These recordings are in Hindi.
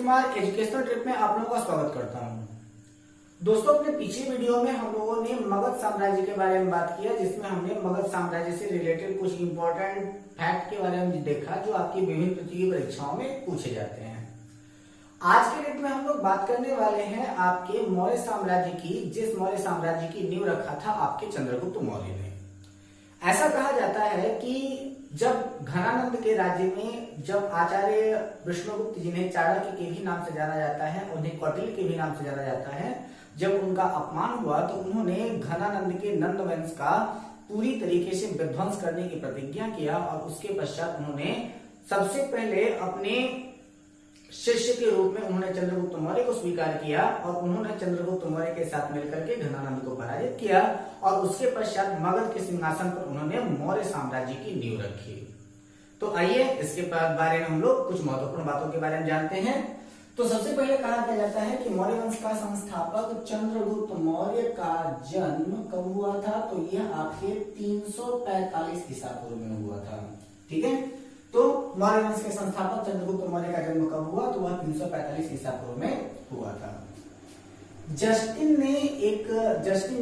कुमार एजुकेशनल ट्रिप में आप लोगों का स्वागत करता हूं। दोस्तों, अपने पिछले वीडियो में हम लोगों ने मगध साम्राज्य के बारे में बात किया, जिसमें हमने मगध साम्राज्य से रिलेटेड कुछ इंपॉर्टेंट फैक्ट के बारे में देखा जो आपकी विभिन्न प्रतियोगी परीक्षाओं में पूछे जाते हैं। आज के डेट में हम लोग बात करने वाले हैं आपके मौर्य साम्राज्य की, जिस मौर्य साम्राज्य की नींव रखा था आपके चंद्रगुप्त मौर्य ने। ऐसा कहा जाता है कि जब घनानंद के राज्य में जब आचार्य विष्णुगुप्त, जिन्हें चाणक्य के भी नाम से जाना जाता है, उन्हें कौटिल्य के भी नाम से जाना जाता है, जब उनका अपमान हुआ तो उन्होंने घनानंद के नंद वंश का पूरी तरीके से विध्वंस करने की प्रतिज्ञा किया और उसके पश्चात उन्होंने सबसे पहले अपने शिष्य के रूप में उन्होंने चंद्रगुप्त मौर्य को स्वीकार किया और उन्होंने चंद्रगुप्त मौर्य के साथ मिलकर के घनानंद को पराजित किया और उसके पश्चात मगध के सिंहासन पर उन्होंने मौर्य साम्राज्य की नींव रखी। तो आइए इसके बारे में हम लोग कुछ महत्वपूर्ण बातों के बारे में जानते हैं। तो सबसे पहले कहा गया जाता है कि मौर्य वंश का संस्थापक चंद्रगुप्त मौर्य का जन्म कब हुआ था? तो यह आपके 345 ईसा पूर्व में हुआ था। ठीक है, तो मौर्य वंश के संस्थापक चंद्रगुप्त मौर्य का जन्म कब हुआ? तो वह 345 ईसा पूर्व में हुआ था। जस्टिन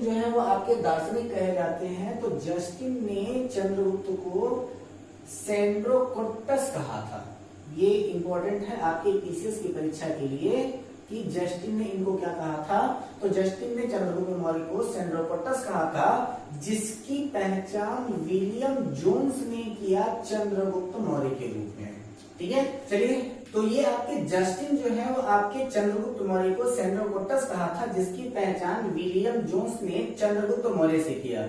जो है वो आपके दार्शनिक कहे जाते हैं। तो जस्टिन ने चंद्रगुप्त को सेंड्रोकोट्टस कहा था। ये इंपॉर्टेंट है आपके पीसीएस की परीक्षा के लिए कि जस्टिन ने इनको क्या कहा था। तो जस्टिन ने चंद्रगुप्त मौर्य को सेंड्रोकोट्टस कहा था, जिसकी पहचान विलियम जोन्स ने किया चंद्रगुप्त मौर्य के रूप में। ठीक है, चलिए, तो ये आपके जस्टिन जो है वो आपके चंद्रगुप्त मौर्य को सेंड्रोकोट्टस कहा था, जिसकी पहचान विलियम जोन्स ने चंद्रगुप्त मौर्य से किया।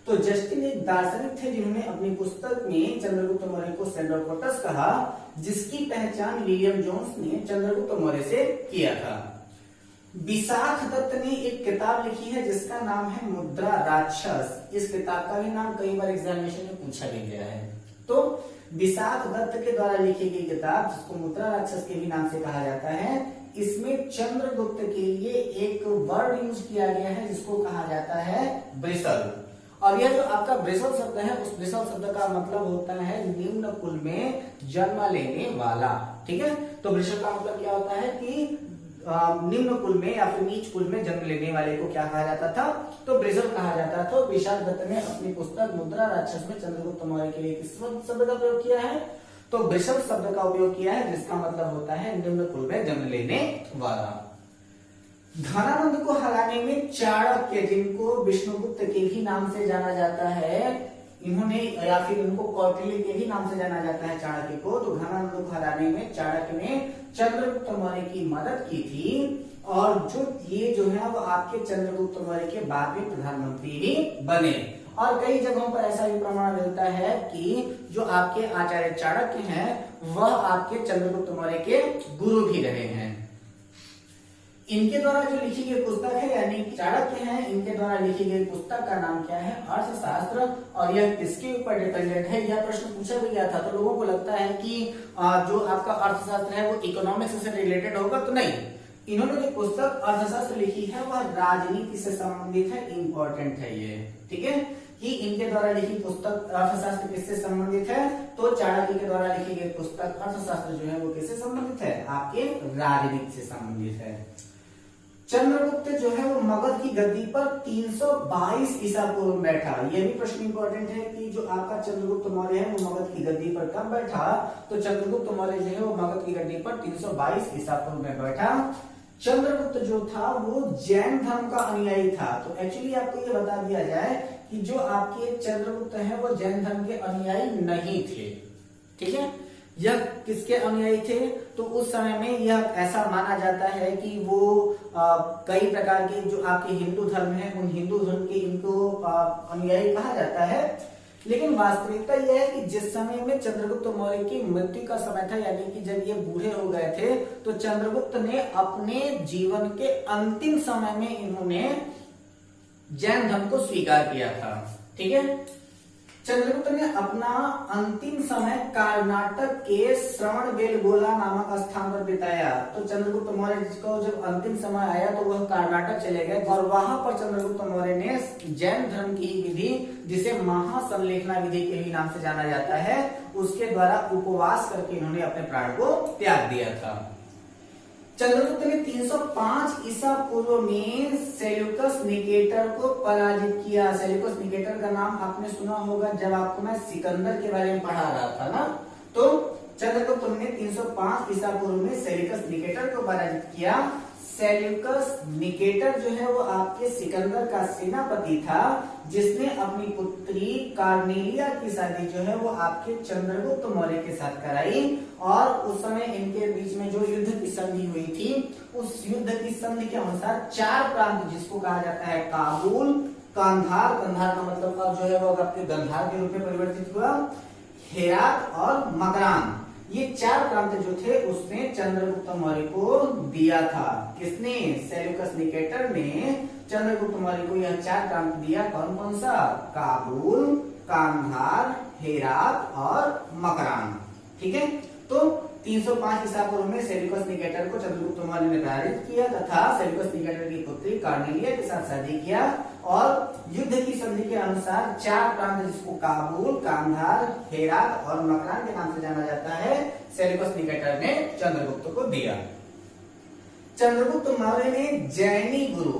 तो जस्टिन एक दार्शनिक थे जिन्होंने अपनी पुस्तक में चंद्रगुप्त मौर्य को सेंड्रोकोट्टस कहा, जिसकी पहचान विलियम जोन्स ने चंद्रगुप्त मौर्य से किया था। विशाख दत्त ने एक किताब लिखी है जिसका नाम है मुद्रा राक्षस। इस किताब का भी नाम कई बार एग्जामिनेशन में पूछा भी गया है। तो विशाख दत्त के द्वारा लिखी गई किताब, जिसको मुद्रा राक्षस के भी नाम से कहा जाता है, इसमें चंद्रगुप्त के लिए एक वर्ड यूज किया गया है जिसको कहा जाता है वृषल। और यह जो आपका वृषल शब्द है, उस वृषल शब्द का मतलब होता है निम्न कुल में जन्म लेने वाला। ठीक है, तो वृषल का मतलब क्या होता है कि निम्न कुल में या फिर नीच कुल में जन्म लेने वाले को क्या कहा जाता था? तो वृषल कहा जाता था। विशाख दत्त ने अपनी पुस्तक मुद्रा राक्षस में चंद्रगुप्त मौर्य के लिए किस शब्द का प्रयोग किया है? तो वृषल शब्द का उपयोग किया है, जिसका मतलब होता है निम्न कुल में जन्म लेने वाला। घनानंद को हराने में चाणक्य, जिनको विष्णुगुप्त के भी नाम से जाना जाता है, इन्होंने या फिर इनको कौटिल्य के भी नाम से जाना जाता है चाणक्य को। तो घनानंद को हराने में चाणक्य ने चंद्रगुप्त मौर्य की मदद की थी और ये जो है वो आपके चंद्रगुप्त मौर्य के बाद में प्रधानमंत्री भी बने। और कई जगहों पर ऐसा भी प्रमाण मिलता है कि जो आपके आचार्य चाणक्य हैं वह आपके चंद्रगुप्त मौर्य के गुरु भी रहे हैं। इनके द्वारा जो लिखी गई पुस्तक है, यानी चाणक्य हैं, इनके द्वारा लिखी गई पुस्तक का नाम क्या है? अर्थशास्त्र। और यह किसके ऊपर डिपेंडेंट है? यह प्रश्न पूछा भी गया था। तो लोगों को लगता है कि जो आपका अर्थशास्त्र है वो इकोनॉमिक्स से रिलेटेड होगा, तो नहीं। इन्होंने जो पुस्तक अर्थशास्त्र लिखी है वह राजनीति से संबंधित है। इंपॉर्टेंट है ये। ठीक है, कि इनके द्वारा लिखी पुस्तक अर्थशास्त्र किससे संबंधित है? तो चाणक्य के द्वारा लिखी गई पुस्तक अर्थशास्त्र जो है वो किससे संबंधित है? आपके राजनीति से संबंधित है। चंद्रगुप्त जो है वो मगध की गद्दी पर 322 ईसा पूर्व में बैठा। यह भी प्रश्न इंपॉर्टेंट है कि जो आपका चंद्रगुप्त मौर्य है वो मगध की गद्दी पर कब बैठा? तो चंद्रगुप्त मौर्य जो है वो मगध की गद्दी पर 322 ईसा पूर्व में बैठा। चंद्रगुप्त जो था वो जैन धर्म का अनुयायी था। तो एक्चुअली आपको ये बता दिया जाए कि जो आपके चंद्रगुप्त है वो जैन धर्म के अनुयायी नहीं थे। ठीक है, यह किसके अनुयायी थे? तो उस समय में यह ऐसा माना जाता है कि वो कई प्रकार के जो आपके हिंदू धर्म है उन हिंदू धर्म के इनको अनुयायी कहा जाता है। लेकिन वास्तविकता यह है कि जिस समय में चंद्रगुप्त मौर्य की मृत्यु का समय था, यानी कि जब ये बूढ़े हो गए थे, तो चंद्रगुप्त ने अपने जीवन के अंतिम समय में इन्होंने जैन धर्म को स्वीकार किया था। ठीक है, चंद्रगुप्त ने अपना अंतिम समय कर्नाटक के श्रवणबेलगोला नामक स्थान पर बिताया। तो चंद्रगुप्त मौर्य जिसको जब अंतिम समय आया तो वह कर्नाटक चले गए और वहां पर चंद्रगुप्त मौर्य ने जैन धर्म की विधि, जिसे महासंलेखना विधि के भी नाम से जाना जाता है, उसके द्वारा उपवास करके इन्होंने अपने प्राण को त्याग दिया था। चंद्रगुप्त ने 305 ईसा पूर्व में सेल्यूकस निकेटर को पराजित किया। सेल्यूकस निकेटर का नाम आपने सुना होगा जब आपको मैं सिकंदर के बारे में पढ़ा रहा था ना। तो चंद्रगुप्त ने 305 ईसा पूर्व में सेल्यूकस निकेटर को पराजित किया। सेल्यूकस निकेटर जो है वो आपके सिकंदर का सेनापति था, जिसने अपनी पुत्री कार्नेलिया की शादी जो है वो आपके चंद्रगुप्त मौर्य के साथ कराई। और उस समय इनके बीच में जो युद्ध की संधि हुई थी, उस युद्ध की संधि के अनुसार 4 प्रांत जिसको कहा जाता है काबुल, कांधार, कंधार का मतलब अब जो है वो आपके गंधार के रूप में परिवर्तित हुआ, हेरात और मकरान, ये 4 प्रांत जो थे उसने चंद्रगुप्त मौर्य को दिया था। किसने? सेल्यूकस निकेटर ने चंद्रगुप्त मौर्य को यह 4 प्रांत दिया। कौन कौन सा? काबुल, कांधार, हेरात और मकरान। ठीक है, तो 305 ईसा पूर्व में सेल्यूकस निकेटर को चंद्रगुप्त मौर्य ने पराजित किया तथा सेल्यूकस निकेटर की पुत्री कार्नेलिया के साथ शादी किया और युद्ध की संधि के अनुसार 4 प्रांत जिसको काबुल, कांधार, हेरात और मकरान के नाम से जाना जाता है, सेल्यूकस निकेटर ने चंद्रगुप्त को दिया। चंद्रगुप्त मौर्य ने जैनी गुरु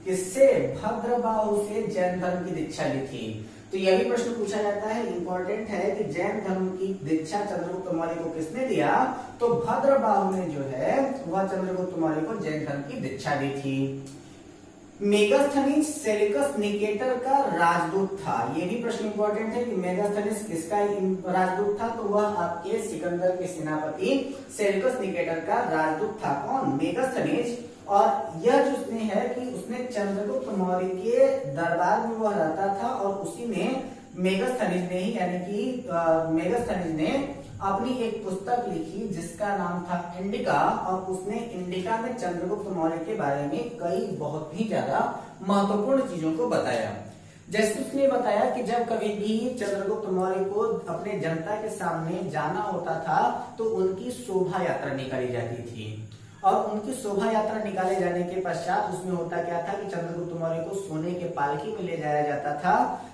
किससे? भद्रबाहु से जैन धर्म की दीक्षा ली थी। तो यह भी प्रश्न पूछा जाता है, इंपॉर्टेंट है कि जैन धर्म की दीक्षा चंद्रगुप्त मौर्य को किसने दिया? तो भद्रबाहु ने जो है वह चंद्रगुप्त मौर्य को जैन धर्म की दीक्षा दी थी। मेगास्थनीज सेल्यूकस निकेटर का राजदूत था। यह भी प्रश्न इंपॉर्टेंट है कि मेगास्थनीज किसका राजदूत था? तो वह आपके सिकंदर के सेनापति सेल्यूकस निकेटर का राजदूत था। कौन? मेगास्थनीज। और यह जो उसने है कि उसने चंद्रगुप्त मौर्य के दरबार में वह रहता था और उसी ने मेगास्थनीज ने ही यानी कि मेगास्थनीज ने अपनी एक पुस्तक लिखी जिसका नाम था इंडिका और उसने इंडिका में चंद्रगुप्त मौर्य के बारे में कई बहुत ही ज्यादा महत्वपूर्ण चीजों को बताया। जैसे उसने बताया कि जब कभी भी चंद्रगुप्त मौर्य को अपने जनता के सामने जाना होता था तो उनकी शोभा यात्रा निकाली जाती थी और उनकी शोभा यात्रा निकाले जाने के पश्चात उसमें होता क्या था कि चंद्रगुप्त मौर्य को सोने के पालकी में ले जाया जाता था,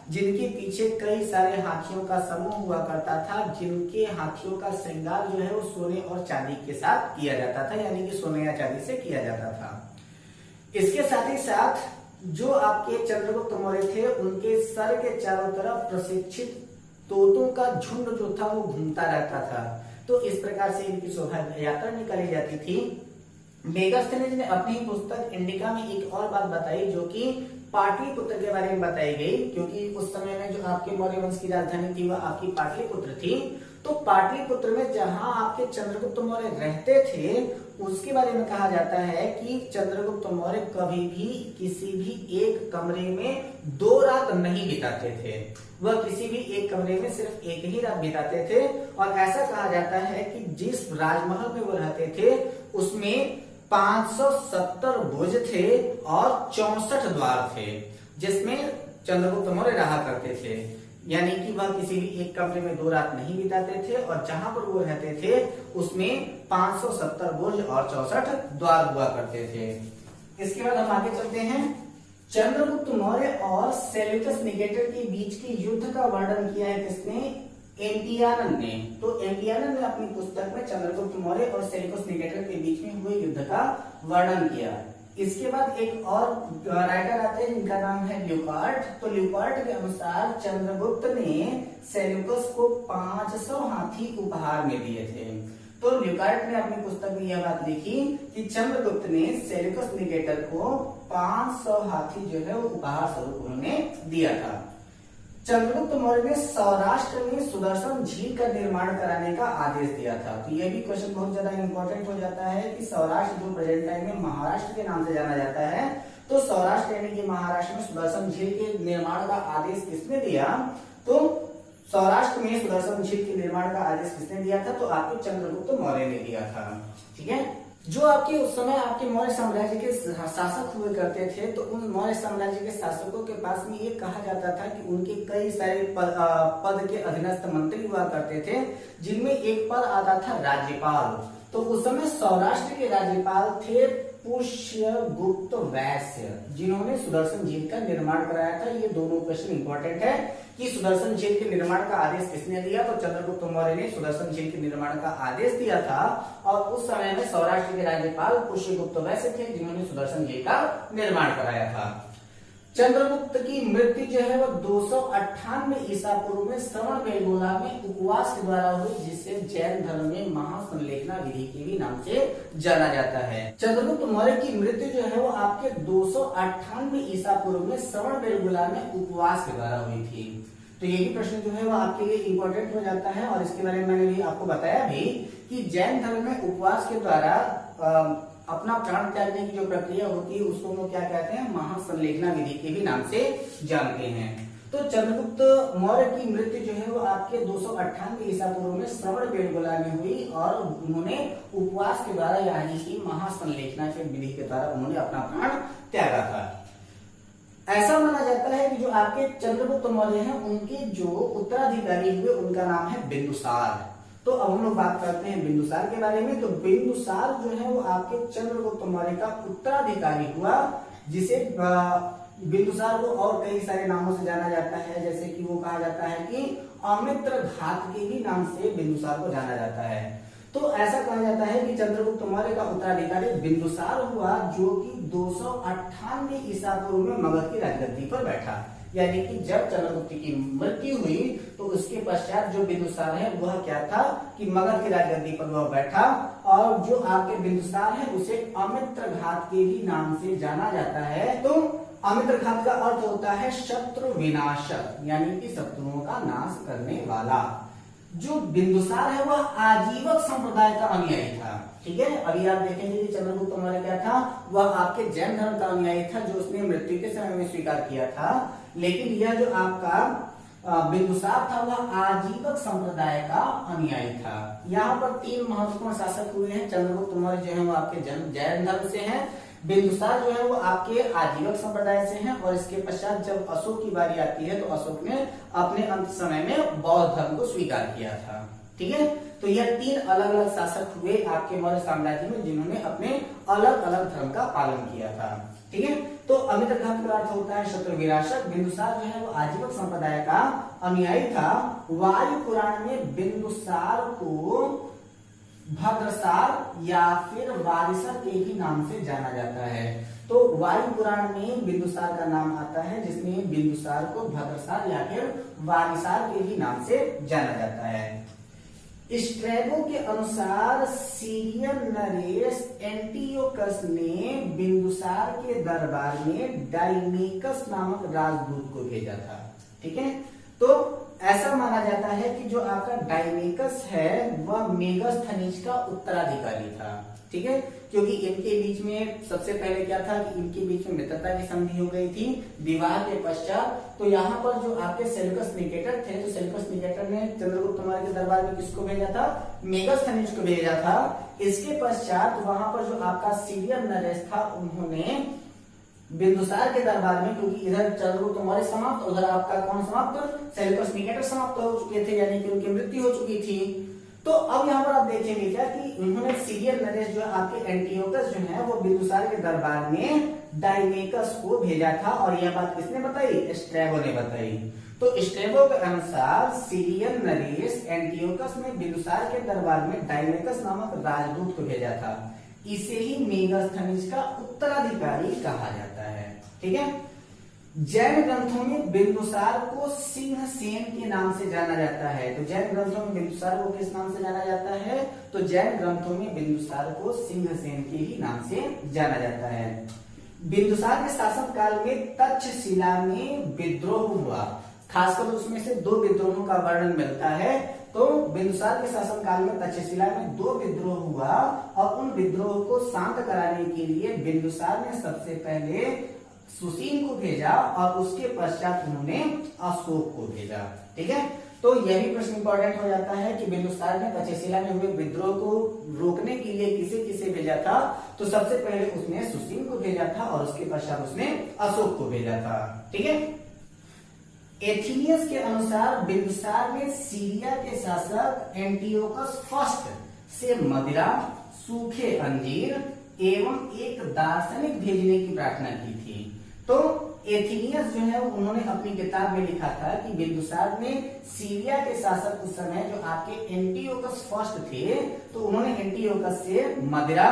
जिनके पीछे कई सारे हाथियों का समूह हुआ करता था, जिनके हाथियों का श्रृंगार जो है वो सोने और चांदी के साथ किया जाता था, यानी कि सोने या चांदी से किया जाता था। इसके साथ ही साथ जो आपके चंद्रगुप्त मौर्य थे उनके सर के चारों तरफ प्रशिक्षित तोतों का झुंड जो था वो घूमता रहता था। तो इस प्रकार से इनकी शोभा यात्रा निकाली जाती थी। मेगास्थनीज ने अपनी पुस्तक इंडिका में एक और बात बताई जो कि पाटलिपुत्र के बारे में बताई गई, क्योंकि उस समय में जो आपके मौर्य वंश की राजधानी थी वह आपकी पाटलिपुत्र थी। तो पाटलिपुत्र में जहां आपके चंद्रगुप्त मौर्य रहते थे उसके बारे में कहा जाता है कि चंद्रगुप्त मौर्य कभी भी किसी भी एक कमरे में 2 रात नहीं बिताते थे। वह किसी भी एक कमरे में सिर्फ एक ही रात बिताते थे और ऐसा कहा जाता है कि जिस राजमहल में वो रहते थे उसमें 570 भुज थे और 64 द्वार थे जिसमें चंद्रगुप्त मौर्य रहा करते थे, यानी कि वह किसी भी एक कमरे में 2 रात नहीं बिताते थे और जहां पर वो रहते थे उसमें 570 भुज और 64 द्वार हुआ करते थे। इसके बाद हम आगे चलते हैं। चंद्रगुप्त मौर्य और सेल्यूकस निकेटर के बीच के युद्ध का वर्णन किया है किसने? एम्पियानन ने। तो एम्पियानन ने अपनी पुस्तक में चंद्रगुप्त मौर्य और सेल्यूकस निकेटर के बीच में हुए युद्ध का वर्णन किया। इसके बाद एक और राइटर आते हैं जिनका नाम है ल्यूकार्ट। तो ल्यूकार्ट के अनुसार चंद्रगुप्त ने सेल्यूकस को 500 हाथी उपहार में दिए थे। तो ल्यूकार्ट ने अपनी पुस्तक में यह बात लिखी कि चंद्रगुप्त ने सेल्यूकस निकेटर को 500 हाथी जो है वो उपहार स्वरूप उन्होंने दिया था। चंद्रगुप्त मौर्य ने सौराष्ट्र में सुदर्शन झील का निर्माण कराने का आदेश दिया था। तो यह भी क्वेश्चन बहुत ज्यादा इंपॉर्टेंट हो जाता है कि सौराष्ट्र जो प्रेजेंट टाइम में महाराष्ट्र के नाम से जाना जाता है, तो सौराष्ट्र यानी कि महाराष्ट्र में सुदर्शन झील के निर्माण का आदेश किसने दिया? तो सौराष्ट्र में सुदर्शन झील के निर्माण का आदेश किसने दिया था? तो आपके चंद्रगुप्त मौर्य ने दिया था। ठीक है, जो आपके उस समय आपके मौर्य साम्राज्य के शासक हुए करते थे, तो उन मौर्य साम्राज्य के शासकों के पास में ये कहा जाता था कि उनके कई सारे पद के अधीनस्थ मंत्री हुआ करते थे, जिनमें एक पद आता था राज्यपाल। तो उस समय सौराष्ट्र के राज्यपाल थे पुष्यगुप्त वैश्य, जिन्होंने सुदर्शन झील का निर्माण कराया था। ये दोनों क्वेश्चन इंपॉर्टेंट है कि सुदर्शन झील के निर्माण का आदेश किसने दिया, तो चंद्रगुप्त मौर्य ने सुदर्शन झील के निर्माण का आदेश दिया था। और उस समय में सौराष्ट्र के राज्यपाल पुष्यगुप्त वैश्य थे, जिन्होंने सुदर्शन झील का निर्माण कराया था। चंद्रगुप्त की मृत्यु जो है वो 298 ईसा पूर्व में श्रवणबेलगोला में उपवास के द्वारा हुई, जिसे जैन धर्म में महासंलेखना विधि के भी नाम से जाना जाता है। चंद्रगुप्त मौर्य की मृत्यु जो है वो आपके 298 ईसा पूर्व में श्रवणबेलगोला में उपवास के द्वारा हुई थी। तो ये भी प्रश्न जो है वो आपके लिए इंपॉर्टेंट हो जाता है। और इसके बारे में मैंने भी आपको बताया भी कि जैन धर्म में उपवास के द्वारा अपना प्राण त्यागने की जो प्रक्रिया होती है उसको वो क्या कहते हैं, महासंलेखना विधि के भी नाम से जानते हैं। तो चंद्रगुप्त मौर्य की मृत्यु जो है वो आपके 298 ईसा पूर्व में श्रवणबेलगोला में हुई और उन्होंने उपवास के द्वारा यानी कि महासंलेखना के विधि के द्वारा उन्होंने अपना प्राण त्यागा था। ऐसा माना जाता है कि जो आपके चंद्रगुप्त मौर्य हैं उनके जो उत्तराधिकारी हुए उनका नाम है बिंदुसार। तो अब हम लोग बात करते हैं बिंदुसार के बारे में। तो बिंदुसार जो है वो आपके चंद्रगुप्त मौर्य का उत्तराधिकारी हुआ, जिसे बिंदुसार को और कई सारे नामों से जाना जाता है, जैसे कि वो कहा जाता है कि अमित्र घात के भी नाम से बिंदुसार को जाना जाता है। तो ऐसा कहा जाता है कि चंद्रगुप्त मौर्य का उत्तराधिकारी बिंदुसार हुआ, जो कि 298 ईसा पूर्व में मगध की राजगद्दी पर बैठा। यानी कि जब चंद्रगुप्त की मृत्यु हुई तो उसके पश्चात जो बिंदुसार है वह क्या था कि मगध की राजगद्दी पर वह बैठा। और जो आपके बिंदुसार है उसे अमित्र घात के भी नाम से जाना जाता है। तो अमित्र घात का अर्थ होता है शत्रु विनाशक, यानी कि शत्रुओं का नाश करने वाला। जो बिंदुसार है वह आजीवक संप्रदाय का अनुयायी था। ठीक है, अभी आप देखेंगे कि चंद्रगुप्त मौर्य क्या था, वह आपके जैन धर्म का अनुयायी था, जो उसने मृत्यु के समय में स्वीकार किया था। लेकिन यह जो आपका बिंदुसार था वह आजीवक संप्रदाय का अनुयायी था। यहाँ पर 3 महत्वपूर्ण शासक हुए हैं। चंद्रगुप्त मौर्य जो है वो आपके जैन धर्म से हैं, बिंदुसार जो है वो आपके आजीवक संप्रदाय से हैं, और इसके पश्चात जब अशोक की बारी आती है तो अशोक ने अपने अंत समय में बौद्ध धर्म को स्वीकार किया था। ठीक है, तो यह 3 अलग अलग शासक हुए आपके मौर्य साम्राज्य में, जिन्होंने अपने अलग अलग धर्म का पालन किया था। ठीक है, तो अमित्र घात का अर्थ होता है शत्रु विनाशक। बिंदुसार जो है वो आजीवक संप्रदाय का अनुयायी था। वायु पुराण में बिंदुसार को भद्रसार या फिर वारिसर के ही नाम से जाना जाता है। तो वायु पुराण में बिंदुसार का नाम आता है, जिसमें बिंदुसार को भद्रसार या फिर वारिसार के ही नाम से जाना जाता है। स्ट्रैबो के अनुसार सीरियन नरेश एंटियोकस ने बिंदुसार के दरबार में डायमेकस नामक राजदूत को भेजा था। ठीक है, तो ऐसा माना जाता है कि जो आपका डायमेकस है वह मेगस्थनीज का उत्तराधिकारी था। ठीक है, क्योंकि इनके बीच में सबसे पहले क्या था कि इनके बीच में मित्रता की संधि हो गई थी विवाह के पश्चात। तो यहाँ पर जो आपके सेल्यूकस निकेटर थे, तो सेल्यूकस निकेटर ने चंद्रगुप्त मौर्य के दरबार में किसको भेजा था, मेगस्थनीज को भेजा था। इसके पश्चात वहां पर जो आपका सीरियन नरेश था, उन्होंने बिंदुसार के दरबार में, क्योंकि इधर चंद्रगुप्त मौर्य समाप्त, उधर आपका कौन समाप्त, सेल्यूकस निकेटर समाप्त हो चुके थे, यानी कि उनकी मृत्यु हो चुकी थी। तो अब यहाँ पर आप देखेंगे क्या कि उन्होंने सीरियन नरेश जो आपके एंटियोकस जो है वो बिंदुसार के दरबार में डायमेकस को भेजा था। और यह बात किसने बताई, स्ट्रैबो ने बताई। तो स्ट्रैबो के अनुसार सीरियन नरेश एंटियोकस ने बिंदुसार के दरबार में डायमेकस नामक राजदूत को भेजा था। इसे ही मेगस्थनीज का उत्तराधिकारी कहा जाता है। ठीक है, जैन ग्रंथों में बिंदुसार को सिंहसेन के नाम से जाना जाता है। तो जैन ग्रंथों में बिंदुसार को किस नाम से जाना जाता है, तो जैन ग्रंथों में बिंदुसार को सिंहसेन के ही नाम से जाना जाता है। बिंदुसार के शासन काल में तक्षशिला में विद्रोह हुआ, खासकर उसमें से 2 विद्रोहों का वर्णन मिलता है। तो बिंदुसार के शासन काल में तक्षशिला में 2 विद्रोह हुआ, और उन विद्रोह को शांत कराने के लिए बिंदुसार ने सबसे पहले सुसीन को भेजा और उसके पश्चात उन्होंने अशोक को भेजा। ठीक है, तो यह भी प्रश्न इंपॉर्टेंट हो जाता है कि बिंदुसार ने तक्षशिला में हुए विद्रोह को रोकने के लिए किसे भेजा था, तो सबसे पहले उसने सुसीन को भेजा था और उसके पश्चात उसने अशोक को भेजा था। ठीक है, एथिनियस के अनुसार बिंदुसार ने सीरिया के शासक एंटियोकस फर्स्ट से मदिरा, सूखे अंजीर, एवं एक दार्शनिक भेजने की प्रार्थना की थी। तो एथिनियस जो है उन्होंने अपनी किताब में लिखा था कि बिंदुसार ने सीरिया के शासक उस समय जो आपके एंटियोकस फर्स्ट थे, तो उन्होंने एंटियोकस से मदिरा,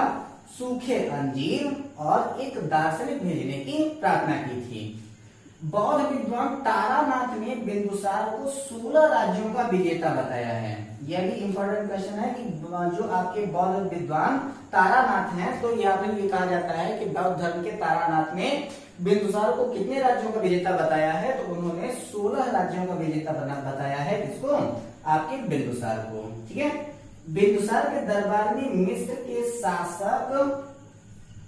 सूखे अंजीर और एक दार्शनिक भेजने की प्रार्थना की थी। बौद्ध विद्वान तारानाथ ने बिंदुसार को 16 राज्यों का विजेता बताया है। यह भी इंपॉर्टेंट क्वेश्चन है कि जो आपके बौद्ध विद्वान तारानाथ हैं, तो यहाँ पर ये कहा जाता है कि बौद्ध धर्म के तारानाथ ने बिंदुसार को कितने राज्यों का विजेता बताया है, तो उन्होंने 16 राज्यों का विजेता बताया है। किसको? आपके बिंदुसार को। ठीक है। बिंदुसार के दरबार में मिस्र के शासक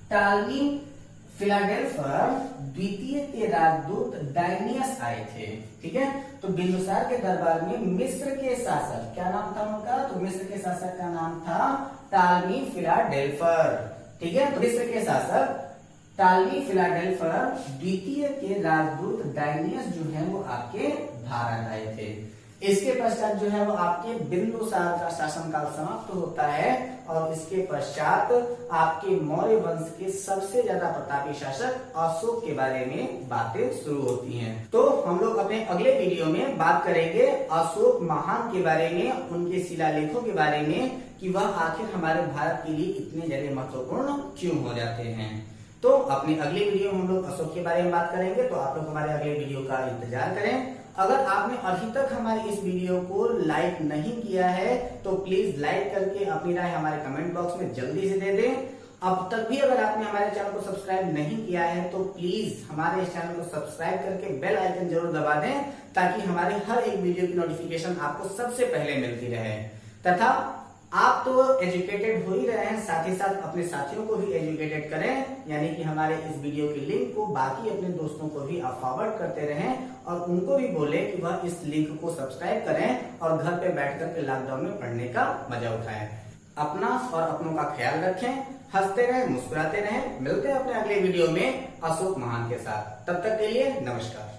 टालमी फिलाडेल्फर द्वितीय के राजदूत डायनियस आए थे। ठीक है। तो बिंदुसार के दरबार में मिस्र के शासक, क्या नाम था उनका? तो मिस्र के शासक का नाम था टालमी फिलाडेल्फर। ठीक है। तो मिस्र के शासक टालमी फिलाडेल्फर द्वितीय के राजदूत डायनियस जो है वो आपके भारत आए थे। इसके पश्चात जो है वो आपके बिंदुसार का शासनकाल समाप्त होता है और इसके पश्चात आपके मौर्य वंश के सबसे ज्यादा प्रतापी शासक अशोक के बारे में बातें शुरू होती हैं। तो हम लोग अपने अगले वीडियो में बात करेंगे अशोक महान के बारे में, उनके शिलालेखों के बारे में कि वह आखिर हमारे भारत के लिए इतने ज्यादा महत्वपूर्ण क्यों हो जाते हैं। तो अपने अगले वीडियो में हम लोग अशोक के बारे में बात करेंगे, तो आप लोग हमारे अगले वीडियो का इंतजार करें। अगर आपने अभी तक हमारे इस वीडियो को लाइक नहीं किया है तो प्लीज लाइक करके अपनी राय हमारे कमेंट बॉक्स में जल्दी से दे दें। अब तक भी अगर आपने हमारे चैनल को सब्सक्राइब नहीं किया है तो प्लीज हमारे इस चैनल को सब्सक्राइब करके बेल आइकन जरूर दबा दें, ताकि हमारे हर एक वीडियो की नोटिफिकेशन आपको सबसे पहले मिलती रहे। तथा आप तो एजुकेटेड हो ही रहे हैं, साथ ही साथ अपने साथियों को भी एजुकेटेड करें, यानी कि हमारे इस वीडियो के लिंक को बाकी अपने दोस्तों को भी आप फॉरवर्ड करते रहें और उनको भी बोले कि वह इस लिंक को सब्सक्राइब करें और घर पे बैठ कर के लॉकडाउन में पढ़ने का मजा उठाएं। अपना और अपनों का ख्याल रखें, हंसते रहें, मुस्कुराते रहें। मिलते हैं अपने अगले वीडियो में अशोक महान के साथ। तब तक के लिए नमस्कार।